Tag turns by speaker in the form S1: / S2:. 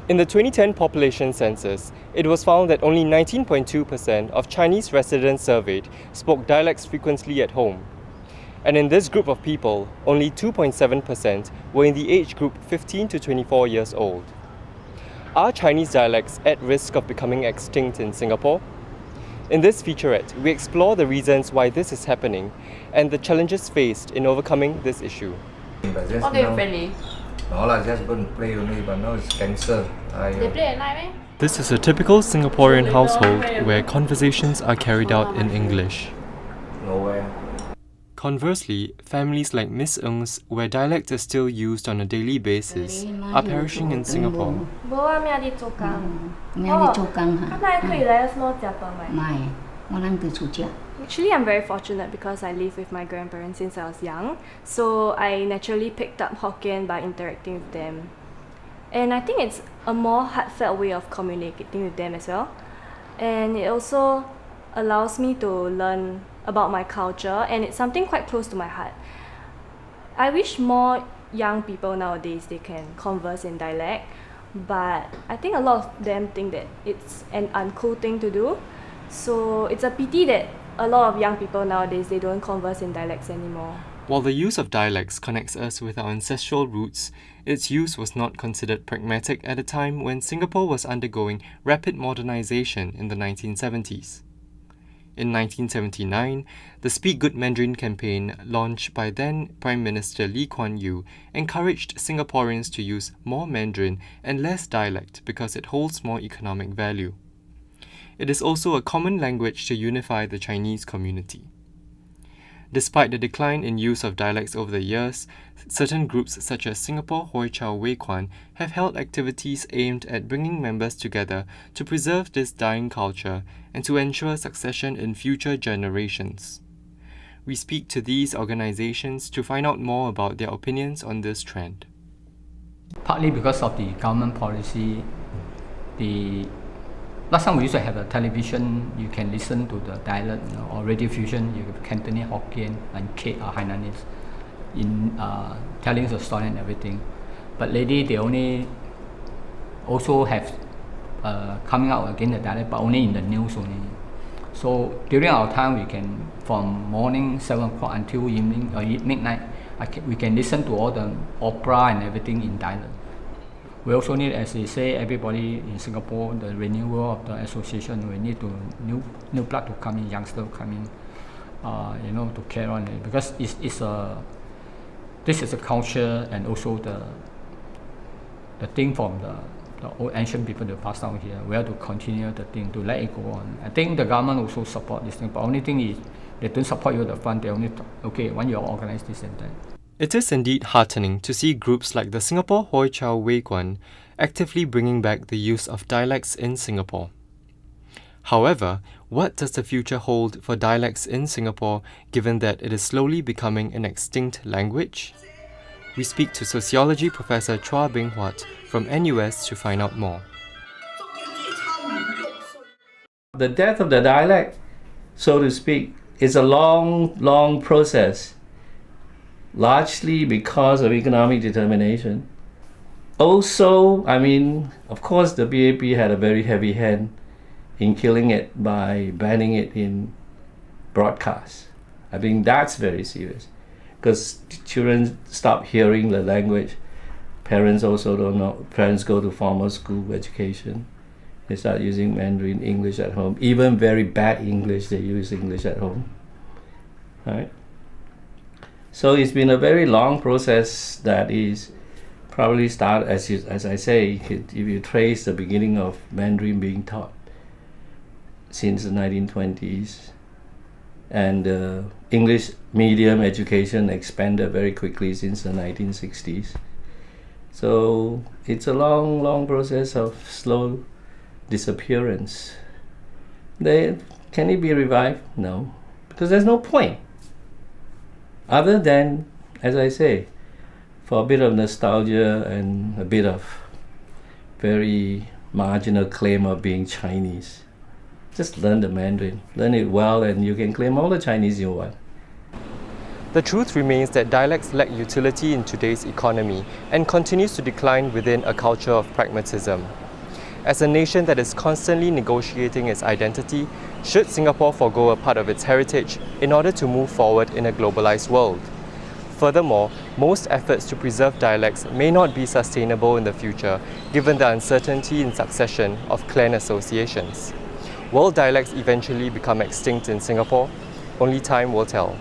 S1: In the 2010 population census, it was found that only 19.2% of Chinese residents surveyed spoke dialects frequently at home. And in this group of people, only 2.7% were in the age group 15 to 24 years old. Are Chinese dialects at risk of becoming extinct in Singapore? In this featurette, we explore the reasons why this is happening and the challenges faced in overcoming this issue.
S2: What game friendly?
S3: No lah, just go and play only, but now it's cancer.
S2: They play at night, meh?
S1: This is a typical Singaporean household where conversations are carried out in English.
S3: Nowhere.
S1: Conversely, families like Miss Ng's, where dialect is still used on a daily basis, are perishing in Singapore.
S2: 冇啊，咩啲做工？
S4: 咩啲做工嚇？
S2: 咁但係佢嚟咗攞隻噃咪？
S4: 唔係，我諗住出家。
S5: Actually, I'm very fortunate because I live with my grandparents since I was young, so I naturally picked up Hokkien by interacting with them. And I think it's a more heartfelt way of communicating with them as well. And it also allows me to learn about my culture, and it's something quite close to my heart. I wish more young people nowadays they can converse in dialect, but I think a lot of them think that it's an uncool thing to do. So it's a pity that a lot of young people nowadays they don't converse in dialects anymore.
S1: While the use of dialects connects us with our ancestral roots, its use was not considered pragmatic at a time when Singapore was undergoing rapid modernization in the 1970s. In 1979, the Speak Good Mandarin campaign, launched by then Prime Minister Lee Kuan Yew, encouraged Singaporeans to use more Mandarin and less dialect because it holds more economic value. It is also a common language to unify the Chinese community. Despite the decline in use of dialects over the years, certain groups such as Singapore Hoi Chau Wei Kwan have held activities aimed at bringing members together to preserve this dying culture and to ensure succession in future generations. We speak to these organizations to find out more about their opinions on this trend.
S6: Partly because of the government policy, last time we used to have a television, you can listen to the dialect, or radio fusion, you have Cantonese, Hokkien, and Kate or Hainanese in telling the story and everything. But lately they only also have coming out again the dialect, but only in the news only. So during our time, we can from morning 7 o'clock until evening or midnight, we can listen to all the opera and everything in dialect. We also need, as they say, everybody in Singapore, the renewal of the association, we need to new blood to come in, youngster to come in, to carry on it, because this is a culture and also the thing from the old ancient people to pass down here. We have to continue the thing, to let it go on. I think the government also support this thing, but only thing is they don't support you at the front. They only okay when you organize this and that.
S1: It is indeed heartening to see groups like the Singapore Hoi Chau Wei Kwan actively bringing back the use of dialects in Singapore. However, what does the future hold for dialects in Singapore given that it is slowly becoming an extinct language? We speak to sociology professor Chua Beng Huat from NUS to find out more.
S7: The death of the dialect, so to speak, is a long process, largely because of economic determination. Also, of course, the BAP had a very heavy hand in killing it by banning it in broadcast. I think that's very serious because children stop hearing the language. Parents also don't know. Parents go to formal school education. They start using Mandarin English at home. Even very bad English, they use English at home. Right? So it's been a very long process that is probably start, as I say, if you trace the beginning of Mandarin being taught since the 1920s, and English medium education expanded very quickly since the 1960s. So it's a long process of slow disappearance. Can it be revived? No, because there's no point. Other than, as I say, for a bit of nostalgia and a bit of very marginal claim of being Chinese. Just learn the Mandarin, learn it well, and you can claim all the Chinese you want.
S1: The truth remains that dialects lack utility in today's economy and continues to decline within a culture of pragmatism. As a nation that is constantly negotiating its identity, should Singapore forego a part of its heritage in order to move forward in a globalized world? Furthermore, most efforts to preserve dialects may not be sustainable in the future, given the uncertainty in succession of clan associations. Will dialects eventually become extinct in Singapore? Only time will tell.